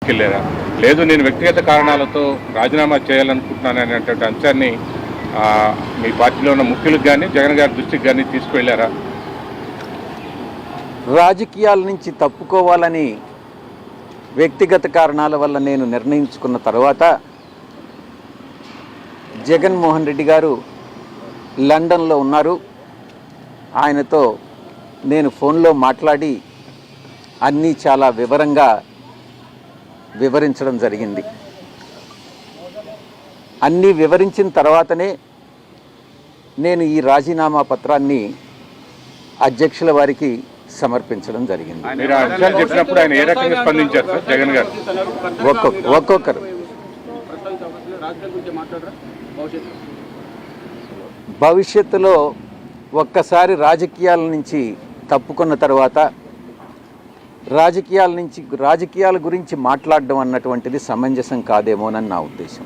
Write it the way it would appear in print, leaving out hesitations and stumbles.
తీసుకెళ్లారా, లేదు నేను వ్యక్తిగత కారణాలతో రాజీనామా చేయాలనుకుంటున్నాను అనేటువంటి అంశాన్ని మీ పార్టీలో ఉన్న ముఖ్యులకు కానీ జగన్ గారి దృష్టికి కానీ తీసుకువెళ్ళారా? రాజకీయాల నుంచి తప్పుకోవాలని వ్యక్తిగత కారణాల వల్ల నేను నిర్ణయించుకున్న తర్వాత జగన్మోహన్ రెడ్డి గారు లండన్లో ఉన్నారు. ఆయనతో నేను ఫోన్లో మాట్లాడి అన్నీ చాలా వివరంగా వివరించడం జరిగింది. అన్నీ వివరించిన తర్వాతనే నేను ఈ రాజీనామా పత్రాన్ని అధ్యక్షుల వారికి సమర్పించడం జరిగింది. మీరు ఆ విషయాలు చెప్పినప్పుడు ఆయన ఏ రకంగా స్పందించారు సార్ జగన్ గారు? ఒక్కొక్కరు భవిష్యత్తులో ఒక్కసారి రాజకీయాల నుంచి తప్పుకున్న తర్వాత రాజకీయాల గురించి మాట్లాడడం అన్నటువంటిది సమంజసం కాదేమోనని నా ఉద్దేశం.